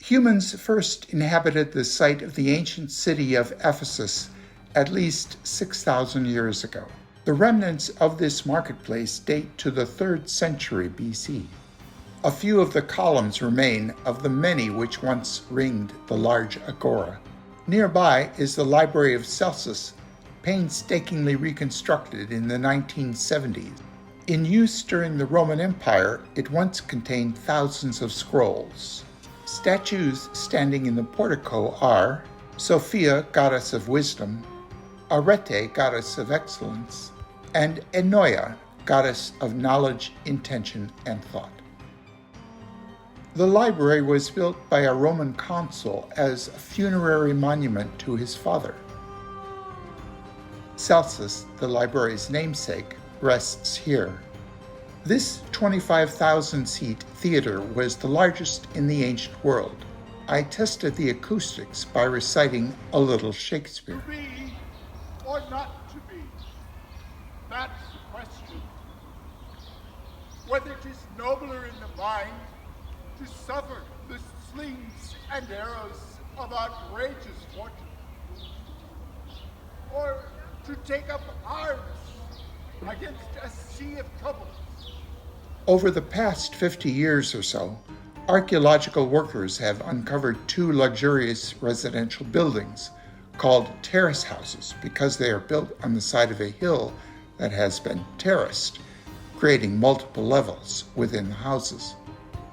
Humans first inhabited the site of the ancient city of Ephesus at least 6,000 years ago. The remnants of this marketplace date to the 3rd century BC. A few of the columns remain of the many which once ringed the large agora. Nearby is the Library of Celsus, painstakingly reconstructed in the 1970s. In use during the Roman Empire, it once contained thousands of scrolls. Statues standing in the portico are Sophia, goddess of wisdom, Arete, goddess of excellence, and Ennoia, goddess of knowledge, intention, and thought. The library was built by a Roman consul as a funerary monument to his father. Celsus, the library's namesake, rests here. This 25,000-seat theater was the largest in the ancient world. I tested the acoustics by reciting a little Shakespeare. To be or not to be, that's the question. Whether it is nobler in the mind to suffer the slings and arrows of outrageous fortune, or to take up arms against a sea of troubles. Over the past 50 years or so, archaeological workers have uncovered 2 luxurious residential buildings called terrace houses because they are built on the side of a hill that has been terraced, creating multiple levels within the houses.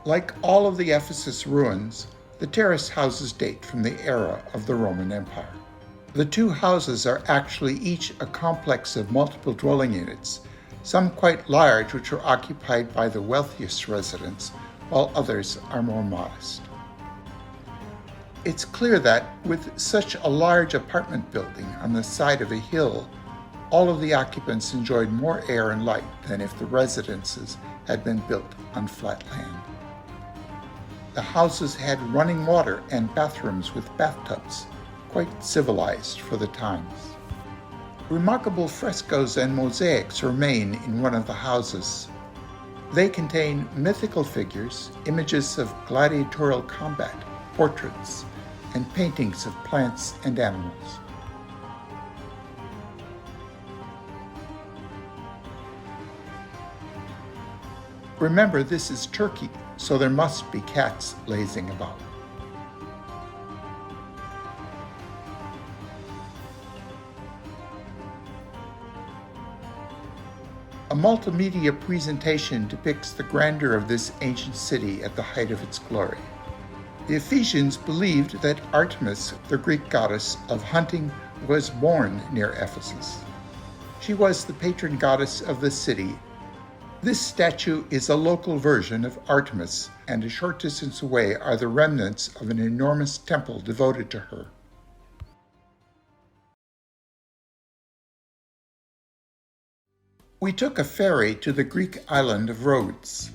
Like all of the Ephesus ruins, the terrace houses date from the era of the Roman Empire. The 2 houses are actually each a complex of multiple dwelling units, some quite large which are occupied by the wealthiest residents, while others are more modest. It's clear that, with such a large apartment building on the side of a hill, all of the occupants enjoyed more air and light than if the residences had been built on flat land. The houses had running water and bathrooms with bathtubs, quite civilized for the times. Remarkable frescoes and mosaics remain in one of the houses. They contain mythical figures, images of gladiatorial combat, portraits, and paintings of plants and animals. Remember, this is Turkey, so there must be cats lazing about. A multimedia presentation depicts the grandeur of this ancient city at the height of its glory. The Ephesians believed that Artemis, the Greek goddess of hunting, was born near Ephesus. She was the patron goddess of the city. This statue is a local version of Artemis, and a short distance away are the remnants of an enormous temple devoted to her. We took a ferry to the Greek island of Rhodes.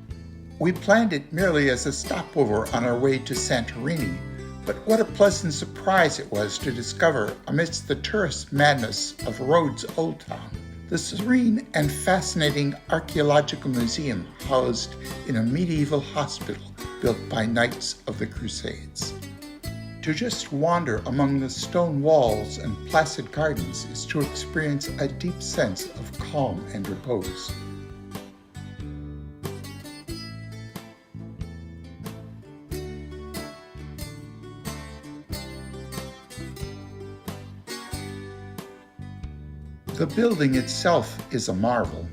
We planned it merely as a stopover on our way to Santorini, but what a pleasant surprise it was to discover, amidst the tourist madness of Rhodes' Old Town, the serene and fascinating archaeological museum housed in a medieval hospital built by Knights of the Crusades. To just wander among the stone walls and placid gardens is to experience a deep sense of calm and repose. The building itself is a marvel,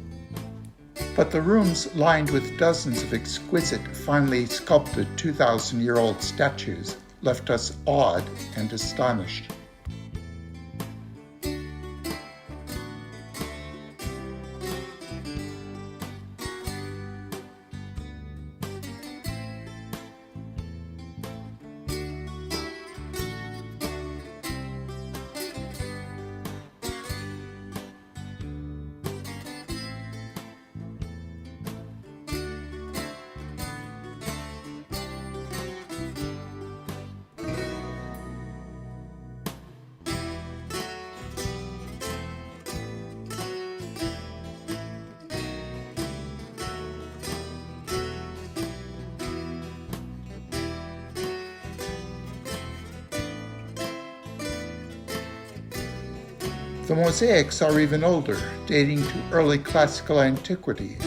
but the rooms lined with dozens of exquisite, finely sculpted 2,000-year-old statues left us awed and astonished. The mosaics are even older, dating to early classical antiquity.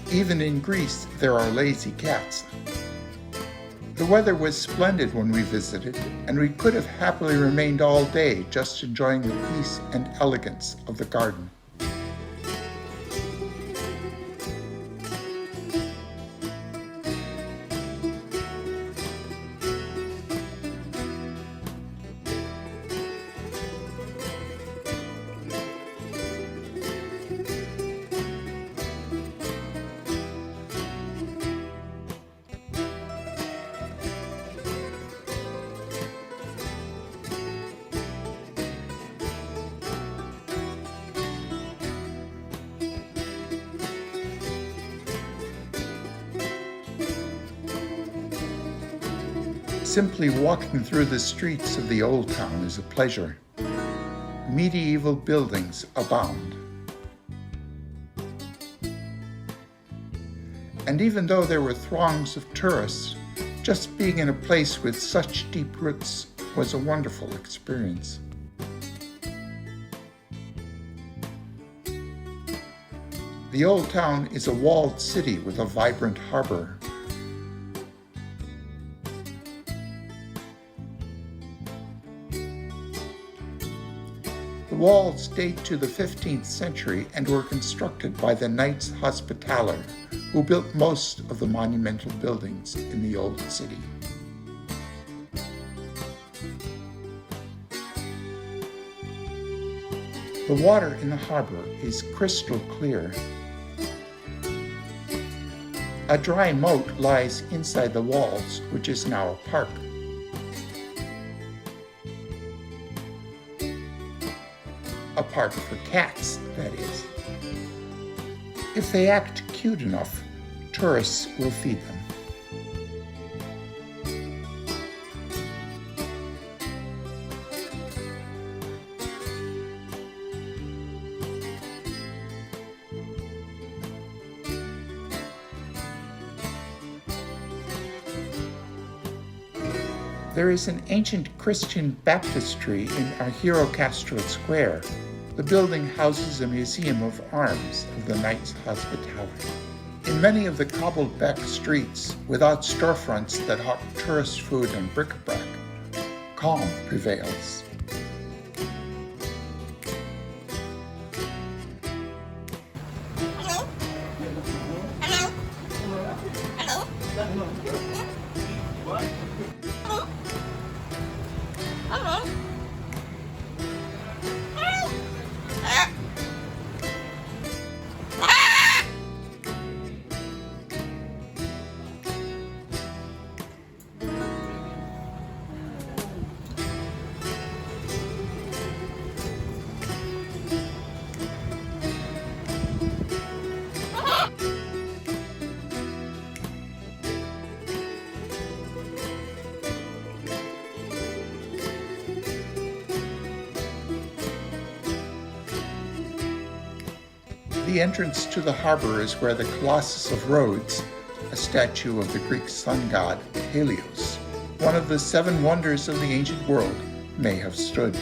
Even in Greece, there are lazy cats. The weather was splendid when we visited, and we could have happily remained all day just enjoying the peace and elegance of the garden. Simply walking through the streets of the old town is a pleasure. Medieval buildings abound. And even though there were throngs of tourists, just being in a place with such deep roots was a wonderful experience. The old town is a walled city with a vibrant harbor. The walls date to the 15th century and were constructed by the Knights Hospitaller, who built most of the monumental buildings in the old city. The water in the harbor is crystal clear. A dry moat lies inside the walls, which is now a park. A park for cats, that is. If they act cute enough, tourists will feed them. There is an ancient Christian baptistry in Argiro Castro Square. The building houses a museum of arms of the Knights Hospitaller. In many of the cobbled back streets, without storefronts that hawk tourist food and bric-a-brac, calm prevails. The entrance to the harbor is where the Colossus of Rhodes, a statue of the Greek sun god Helios, one of the 7 wonders of the ancient world, may have stood.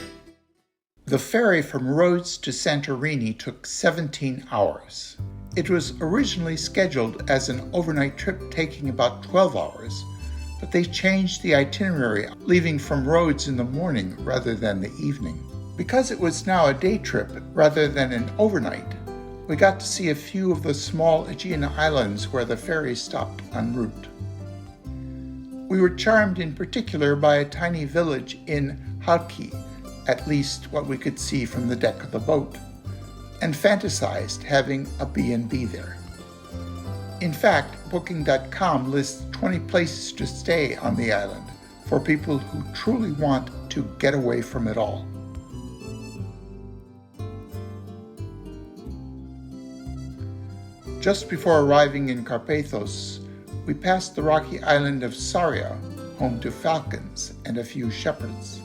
The ferry from Rhodes to Santorini took 17 hours. It was originally scheduled as an overnight trip taking about 12 hours, but they changed the itinerary, leaving from Rhodes in the morning rather than the evening. Because it was now a day trip rather than an overnight, we got to see a few of the small Aegean islands where the ferry stopped en route. We were charmed in particular by a tiny village in Halki, at least what we could see from the deck of the boat, and fantasized having a B&B there. In fact, Booking.com lists 20 places to stay on the island for people who truly want to get away from it all. Just before arriving in Carpathos, we passed the rocky island of Saria, home to falcons and a few shepherds.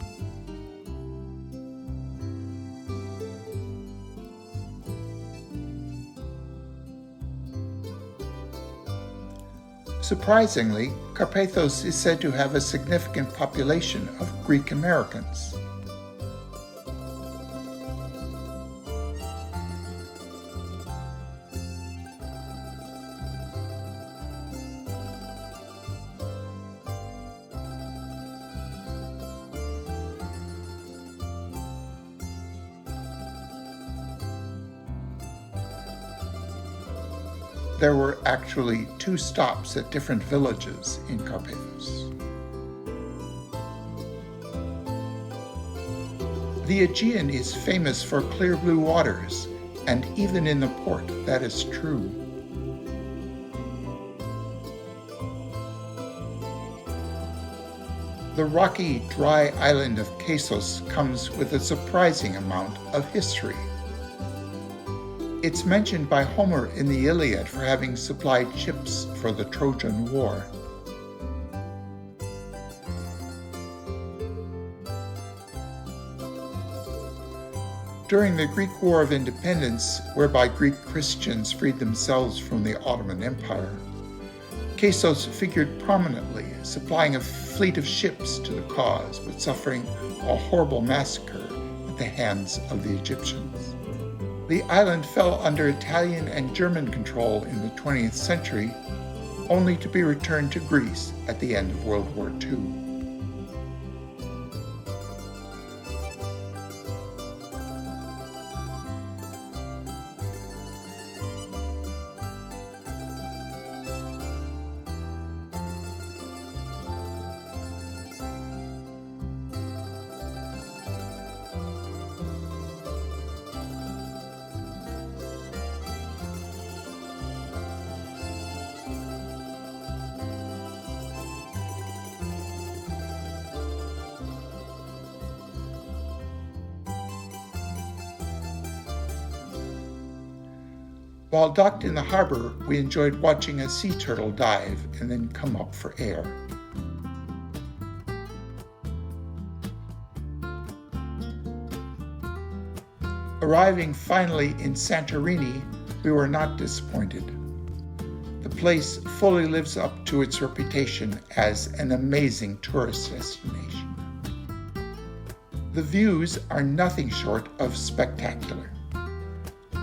Surprisingly, Carpathos is said to have a significant population of Greek Americans. There were actually 2 stops at different villages in Carpathos. The Aegean is famous for clear blue waters, and even in the port that is true. The rocky, dry island of Khasos comes with a surprising amount of history. It's mentioned by Homer in the Iliad for having supplied ships for the Trojan War. During the Greek War of Independence, whereby Greek Christians freed themselves from the Ottoman Empire, Khasos figured prominently, supplying a fleet of ships to the cause, but suffering a horrible massacre at the hands of the Egyptians. The island fell under Italian and German control in the 20th century, only to be returned to Greece at the end of World War II. While docked in the harbor, we enjoyed watching a sea turtle dive and then come up for air. Arriving finally in Santorini, we were not disappointed. The place fully lives up to its reputation as an amazing tourist destination. The views are nothing short of spectacular.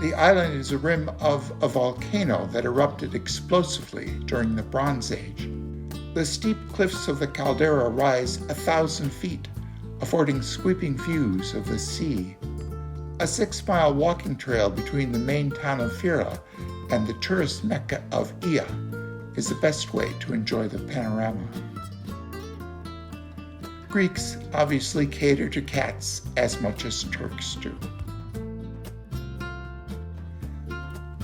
The island is a rim of a volcano that erupted explosively during the Bronze Age. The steep cliffs of the caldera rise 1,000 feet, affording sweeping views of the sea. A 6-mile walking trail between the main town of Fira and the tourist mecca of Ia is the best way to enjoy the panorama. Greeks obviously cater to cats as much as Turks do.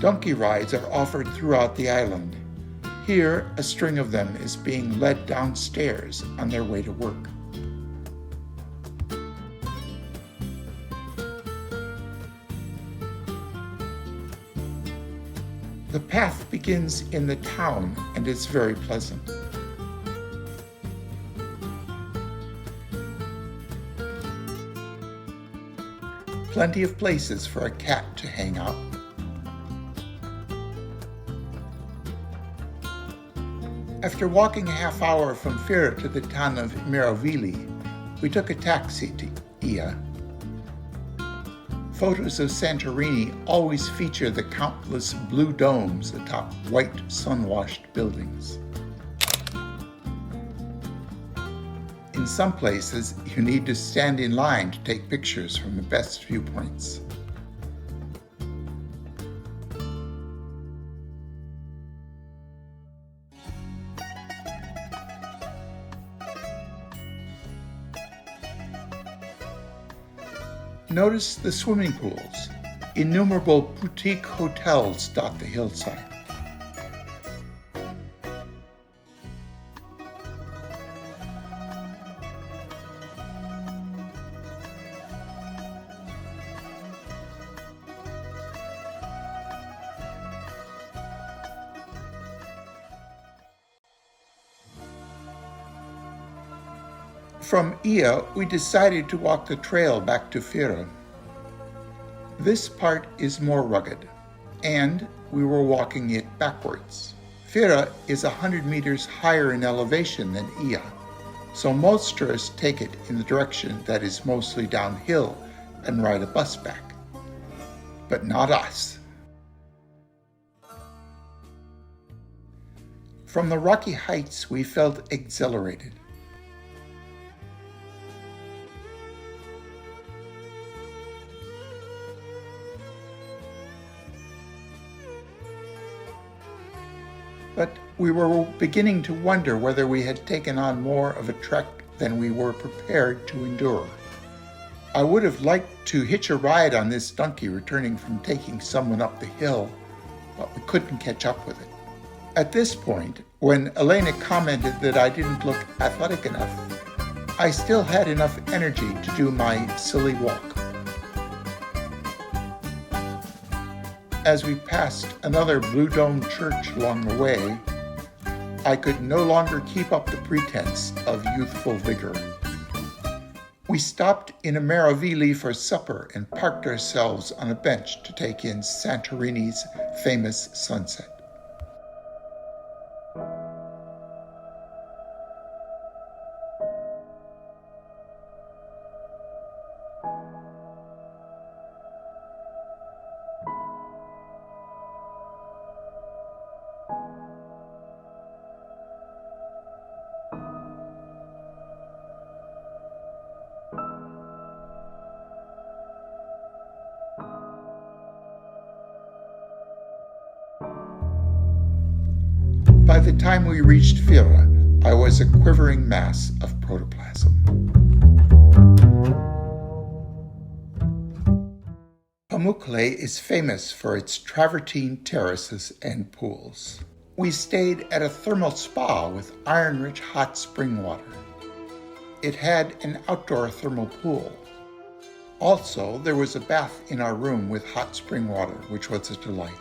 Donkey rides are offered throughout the island. Here, a string of them is being led downstairs on their way to work. The path begins in the town and is very pleasant. Plenty of places for a cat to hang out. After walking a half hour from Fira to the town of Merovili, we took a taxi to Ia. Photos of Santorini always feature the countless blue domes atop white, sun-washed buildings. In some places, you need to stand in line to take pictures from the best viewpoints. Notice the swimming pools. Innumerable boutique hotels dot the hillside. From Ia, we decided to walk the trail back to Fira. This part is more rugged, and we were walking it backwards. Fira is 100 meters higher in elevation than Ia, so most tourists take it in the direction that is mostly downhill and ride a bus back. But not us. From the rocky heights, we felt exhilarated. But we were beginning to wonder whether we had taken on more of a trek than we were prepared to endure. I would have liked to hitch a ride on this donkey returning from taking someone up the hill, but we couldn't catch up with it. At this point, when Elena commented that I didn't look athletic enough, I still had enough energy to do my silly walk. As we passed another blue dome church along the way, I could no longer keep up the pretense of youthful vigor. We stopped in a Meravigli for supper and parked ourselves on a bench to take in Santorini's famous sunset. By the time we reached Fira, I was a quivering mass of protoplasm. Pamukkale is famous for its travertine terraces and pools. We stayed at a thermal spa with iron-rich hot spring water. It had an outdoor thermal pool. Also, there was a bath in our room with hot spring water, which was a delight.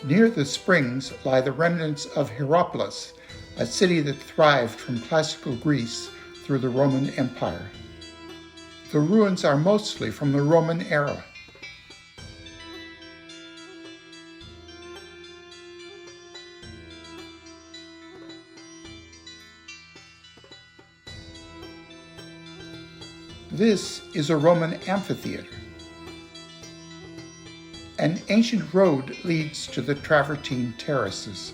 Near the springs lie the remnants of Hierapolis, a city that thrived from classical Greece through the Roman Empire. The ruins are mostly from the Roman era. This is a Roman amphitheater. An ancient road leads to the travertine terraces.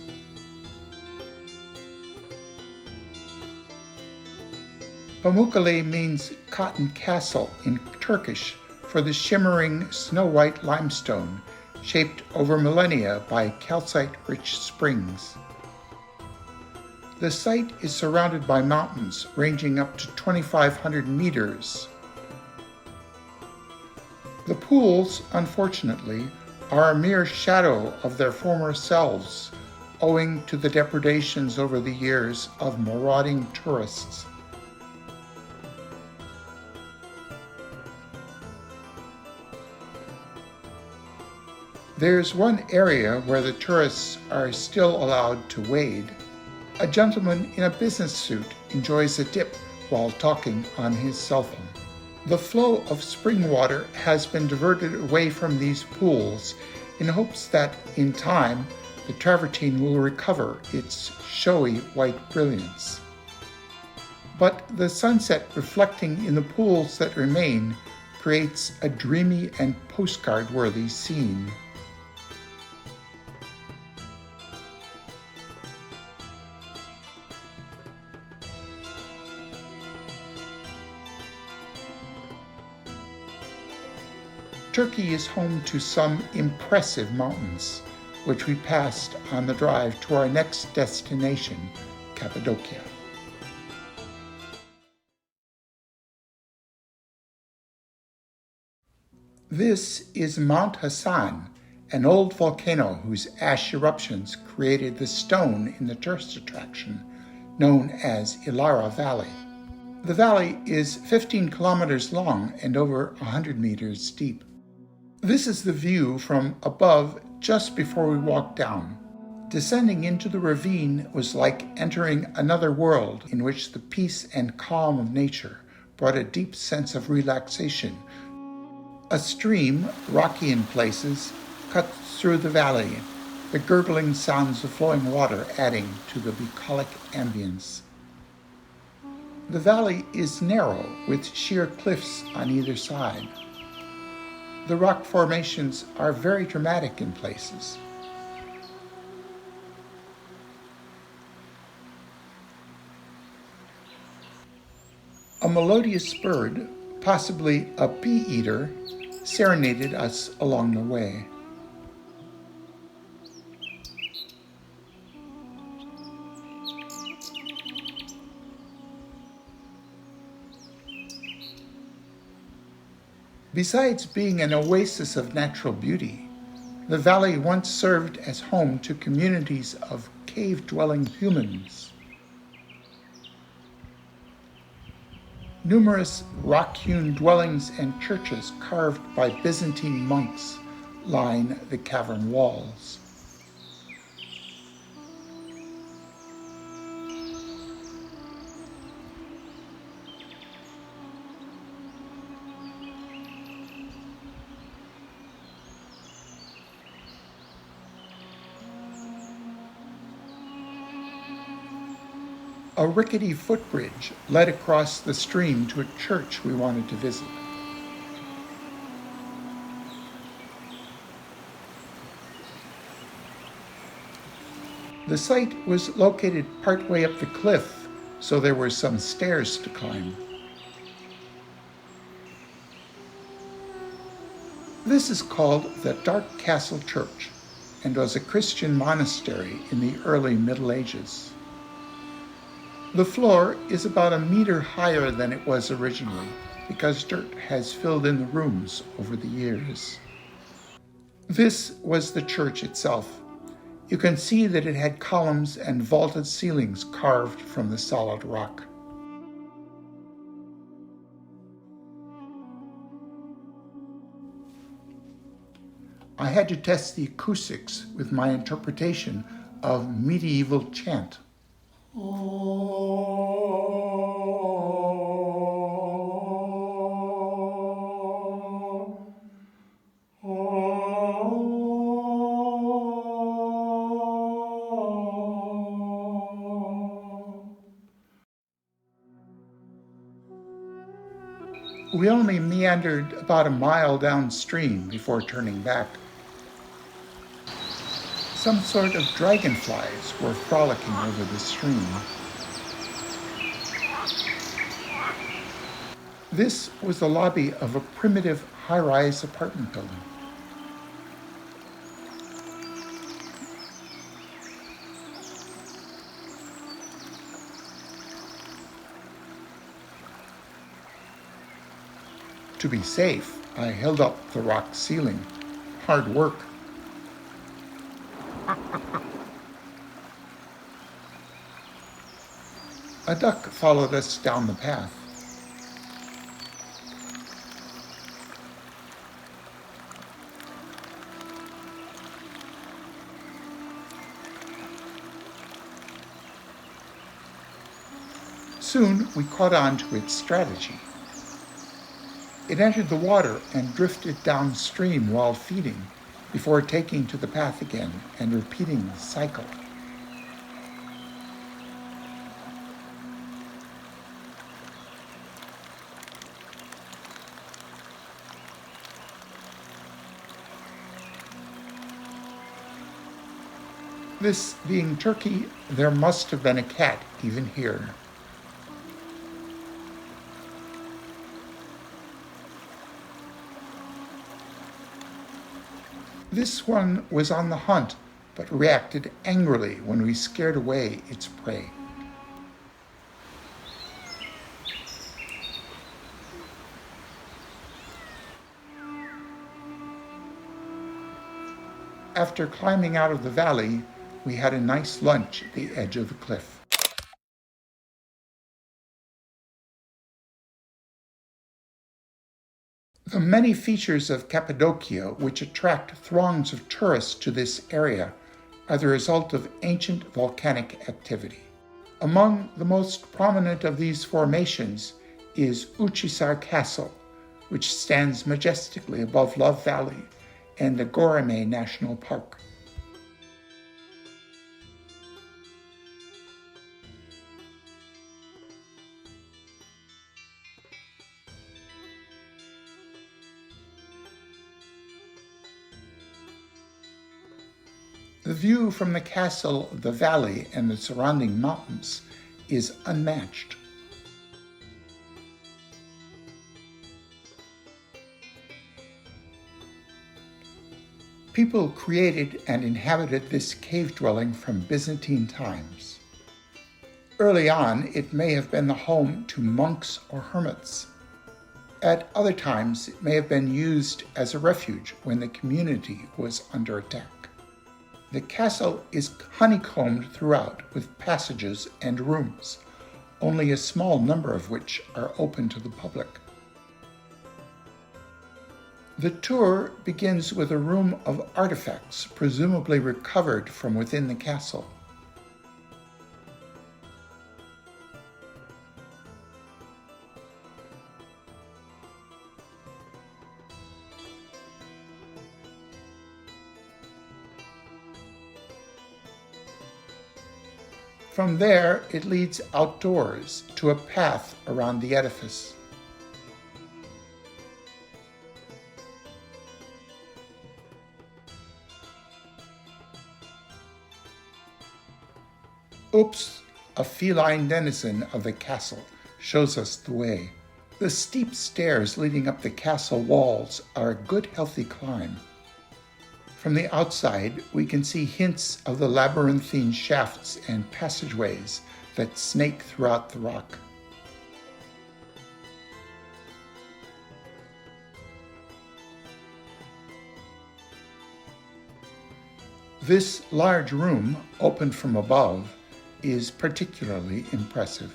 Pamukkale means cotton castle in Turkish for the shimmering snow-white limestone shaped over millennia by calcite-rich springs. The site is surrounded by mountains ranging up to 2,500 meters. The pools, unfortunately, are a mere shadow of their former selves, owing to the depredations over the years of marauding tourists. There's one area where the tourists are still allowed to wade. A gentleman in a business suit enjoys a dip while talking on his cell phone. The flow of spring water has been diverted away from these pools in hopes that, in time, the travertine will recover its showy white brilliance. But the sunset reflecting in the pools that remain creates a dreamy and postcard-worthy scene. Turkey is home to some impressive mountains, which we passed on the drive to our next destination, Cappadocia. This is Mount Hassan, an old volcano whose ash eruptions created the stone in the tourist attraction known as Ilara Valley. The valley is 15 kilometers long and over 100 meters deep. This is the view from above just before we walked down. Descending into the ravine was like entering another world in which the peace and calm of nature brought a deep sense of relaxation. A stream, rocky in places, cuts through the valley, the gurgling sounds of flowing water adding to the bucolic ambience. The valley is narrow, with sheer cliffs on either side. The rock formations are very dramatic in places. A melodious bird, possibly a bee-eater, serenaded us along the way. Besides being an oasis of natural beauty, the valley once served as home to communities of cave-dwelling humans. Numerous rock-hewn dwellings and churches carved by Byzantine monks line the cavern walls. A rickety footbridge led across the stream to a church we wanted to visit. The site was located partway up the cliff, so there were some stairs to climb. This is called the Dark Castle Church and was a Christian monastery in the early Middle Ages. The floor is about a meter higher than it was originally because dirt has filled in the rooms over the years. This was the church itself. You can see that it had columns and vaulted ceilings carved from the solid rock. I had to test the acoustics with my interpretation of medieval chant. We only meandered about a mile downstream before turning back. Some sort of dragonflies were frolicking over the stream. This was the lobby of a primitive high-rise apartment building. To be safe, I held up the rock ceiling. Hard work. A duck followed us down the path. Soon we caught on to its strategy. It entered the water and drifted downstream while feeding, before taking to the path again and repeating the cycle. This being Turkey, there must have been a cat even here. This one was on the hunt, but reacted angrily when we scared away its prey. After climbing out of the valley, we had a nice lunch at the edge of the cliff. The many features of Cappadocia which attract throngs of tourists to this area are the result of ancient volcanic activity. Among the most prominent of these formations is Uchisar Castle, which stands majestically above Love Valley and the Goreme National Park. The view from the castle, the valley, and the surrounding mountains is unmatched. People created and inhabited this cave dwelling from Byzantine times. Early on, it may have been the home to monks or hermits. At other times, it may have been used as a refuge when the community was under attack. The castle is honeycombed throughout with passages and rooms, only a small number of which are open to the public. The tour begins with a room of artifacts presumably recovered from within the castle. From there, it leads outdoors to a path around the edifice. Oops, a feline denizen of the castle, shows us the way. The steep stairs leading up the castle walls are a good healthy climb. From the outside, we can see hints of the labyrinthine shafts and passageways that snake throughout the rock. This large room, open from above, is particularly impressive.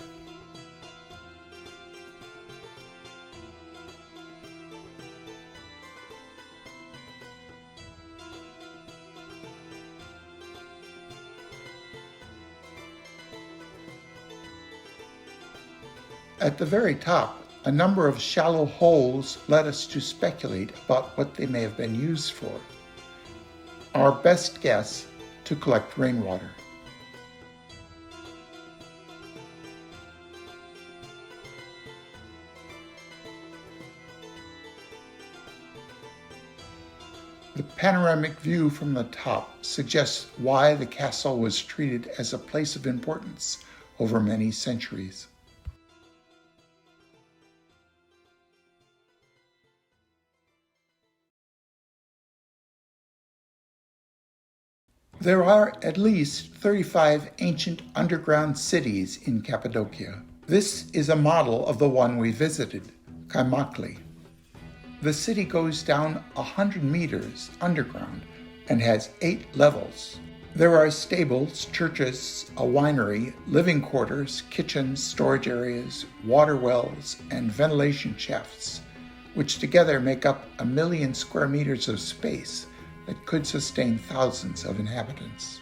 At the very top, a number of shallow holes led us to speculate about what they may have been used for. Our best guess, to collect rainwater. The panoramic view from the top suggests why the castle was treated as a place of importance over many centuries. There are at least 35 ancient underground cities in Cappadocia. This is a model of the one we visited, Kaymakli. The city goes down 100 meters underground and has 8 levels. There are stables, churches, a winery, living quarters, kitchens, storage areas, water wells, and ventilation shafts, which together make up 1 million square meters of space that could sustain thousands of inhabitants.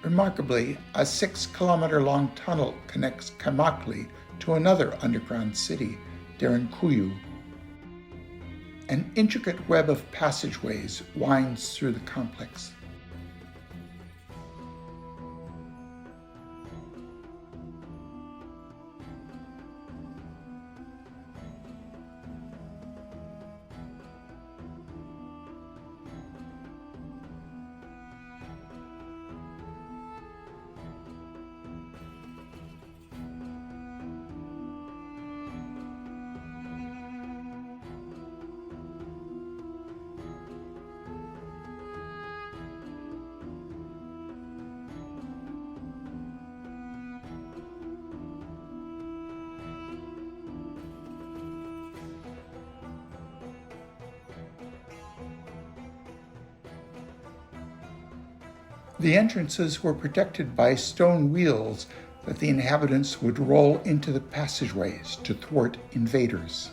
Remarkably, a 6-kilometer-long tunnel connects Kaymakli to another underground city, Derinkuyu. An intricate web of passageways winds through the complex. The entrances were protected by stone wheels that the inhabitants would roll into the passageways to thwart invaders.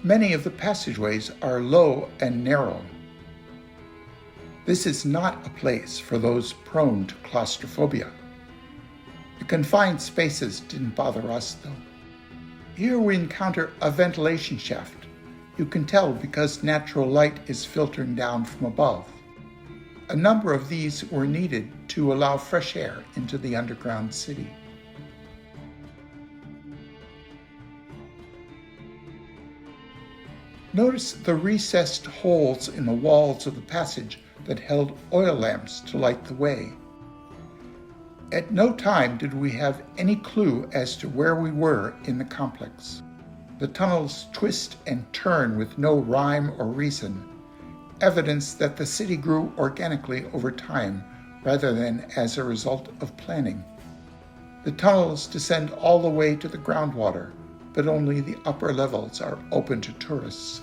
Many of the passageways are low and narrow. This is not a place for those prone to claustrophobia. The confined spaces didn't bother us, though. Here we encounter a ventilation shaft. You can tell because natural light is filtering down from above. A number of these were needed to allow fresh air into the underground city. Notice the recessed holes in the walls of the passage that held oil lamps to light the way. At no time did we have any clue as to where we were in the complex. The tunnels twist and turn with no rhyme or reason, evidence that the city grew organically over time rather than as a result of planning. The tunnels descend all the way to the groundwater, but only the upper levels are open to tourists.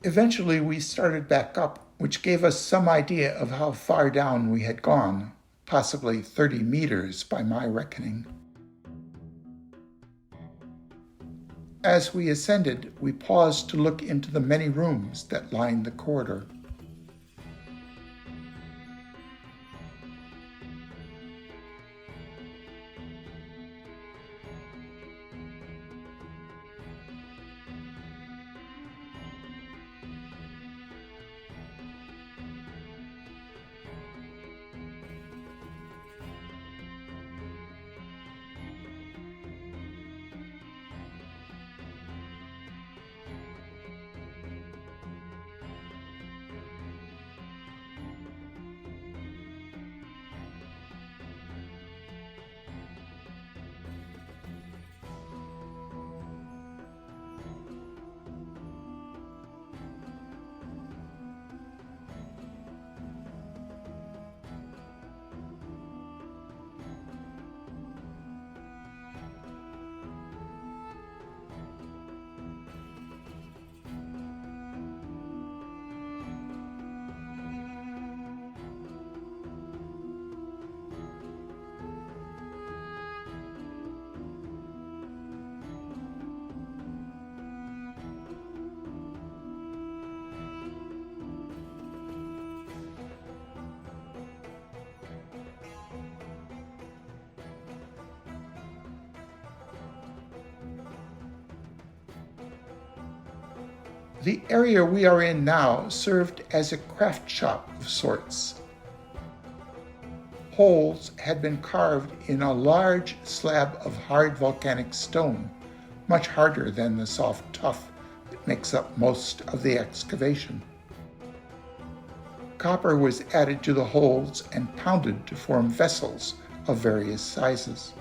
Eventually, we started back up, which gave us some idea of how far down we had gone, possibly 30 meters by my reckoning. As we ascended, we paused to look into the many rooms that lined the corridor. The area we are in now served as a craft shop of sorts. Holes had been carved in a large slab of hard volcanic stone, much harder than the soft tuff that makes up most of the excavation. Copper was added to the holes and pounded to form vessels of various sizes.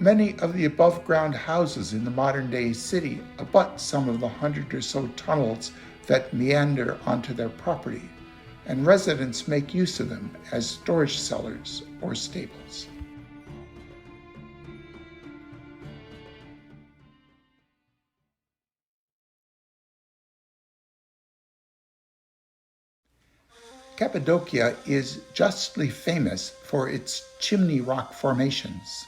Many of the above-ground houses in the modern-day city abut some of the 100 or so tunnels that meander onto their property, and residents make use of them as storage cellars or stables. Cappadocia is justly famous for its chimney rock formations.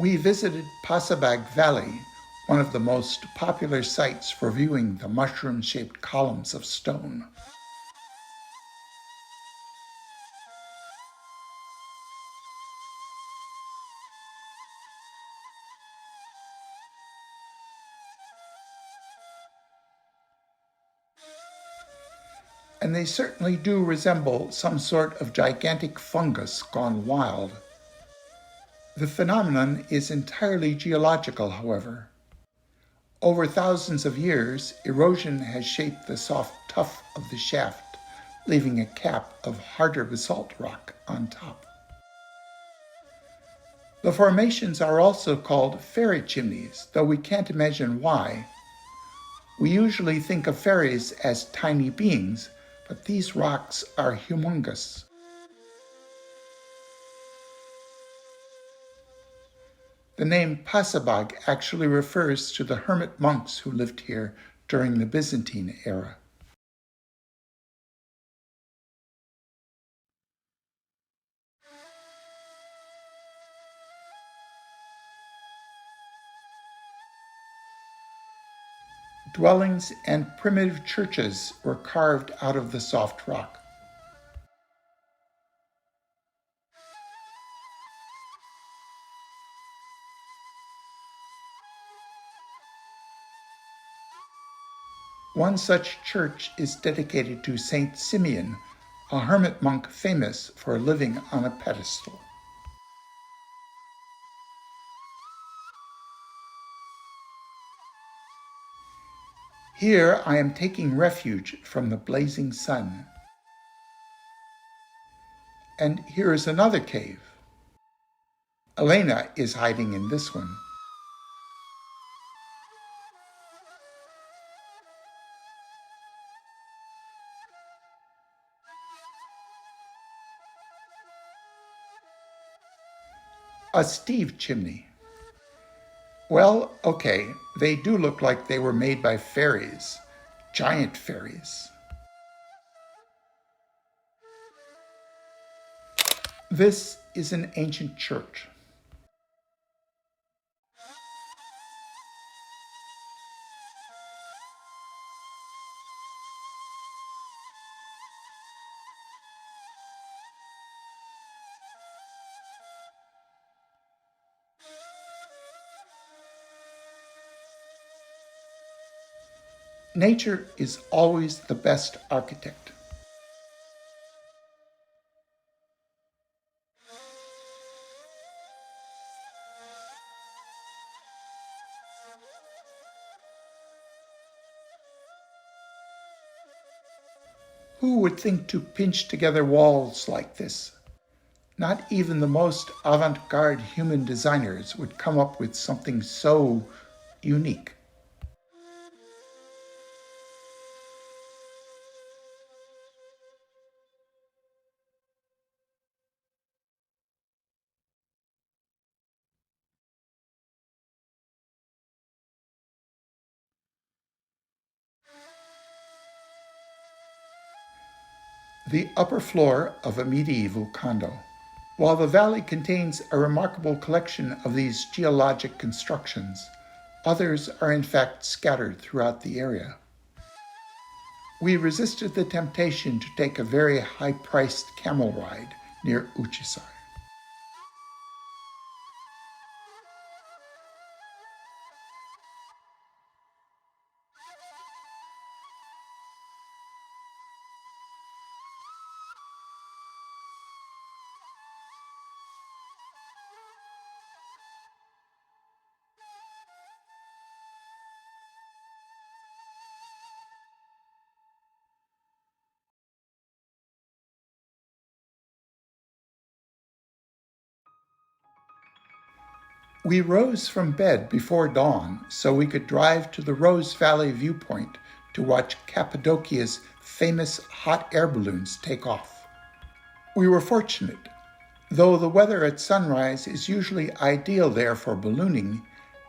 We visited Pasabag Valley, one of the most popular sites for viewing the mushroom-shaped columns of stone. And they certainly do resemble some sort of gigantic fungus gone wild. The phenomenon is entirely geological, however. Over thousands of years, erosion has shaped the soft tuff of the shaft, leaving a cap of harder basalt rock on top. The formations are also called fairy chimneys, though we can't imagine why. We usually think of fairies as tiny beings, but these rocks are humongous. The name Pasabag actually refers to the hermit monks who lived here during the Byzantine era. Dwellings and primitive churches were carved out of the soft rock. One such church is dedicated to Saint Simeon, a hermit monk famous for living on a pedestal. Here I am taking refuge from the blazing sun. And here is another cave. Elena is hiding in this one. A Steve chimney. Well, okay, they do look like they were made by fairies, giant fairies. This is an ancient church. Nature is always the best architect. Who would think to pinch together walls like this? Not even the most avant-garde human designers would come up with something so unique. The upper floor of a medieval condo. While the valley contains a remarkable collection of these geologic constructions, others are in fact scattered throughout the area. We resisted the temptation to take a very high-priced camel ride near Uchisar. We rose from bed before dawn so we could drive to the Rose Valley viewpoint to watch Cappadocia's famous hot air balloons take off. We were fortunate. Though the weather at sunrise is usually ideal there for ballooning,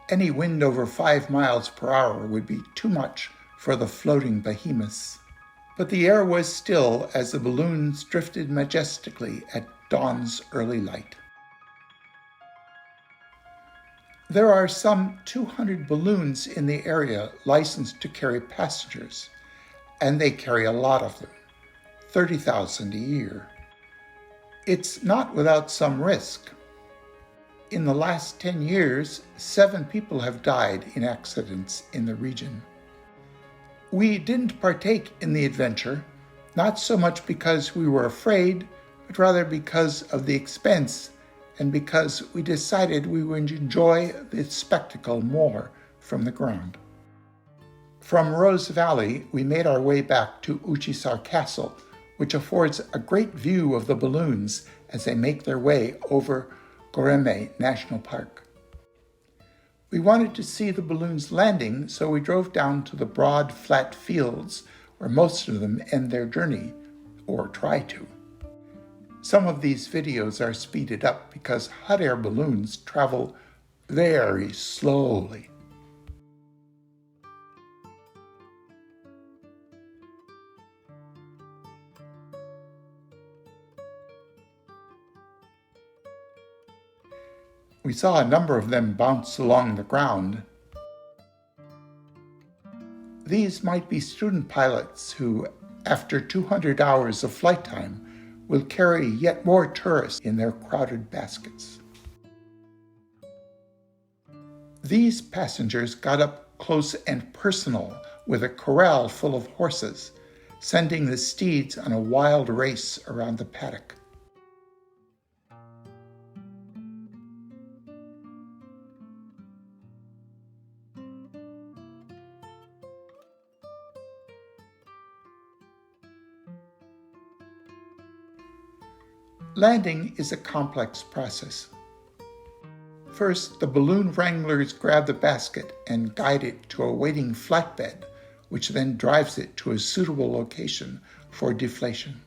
any wind over 5 miles per hour would be too much for the floating behemoths. But the air was still as the balloons drifted majestically at dawn's early light. There are some 200 balloons in the area licensed to carry passengers, and they carry a lot of them, 30,000 a year. It's not without some risk. In the last 10 years, 7 people have died in accidents in the region. We didn't partake in the adventure, not so much because we were afraid, but rather because of the expense and because we decided we would enjoy the spectacle more from the ground. From Rose Valley, we made our way back to Uchisar Castle, which affords a great view of the balloons as they make their way over Goreme National Park. We wanted to see the balloons landing, so we drove down to the broad, flat fields where most of them end their journey, or try to. Some of these videos are speeded up because hot air balloons travel very slowly. We saw a number of them bounce along the ground. These might be student pilots who, after 200 hours of flight time, will carry yet more tourists in their crowded baskets. These passengers got up close and personal with a corral full of horses, sending the steeds on a wild race around the paddock. Landing is a complex process. First, the balloon wranglers grab the basket and guide it to a waiting flatbed, which then drives it to a suitable location for deflation.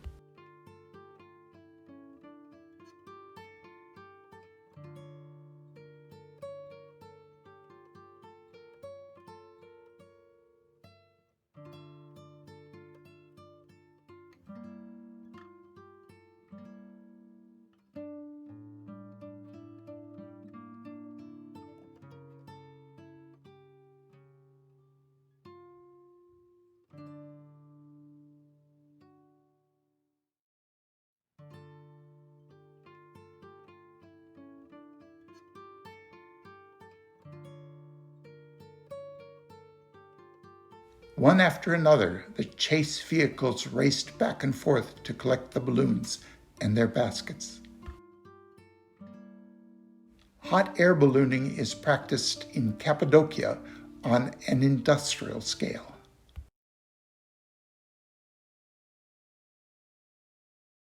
One after another, the chase vehicles raced back and forth to collect the balloons and their baskets. Hot air ballooning is practiced in Cappadocia on an industrial scale.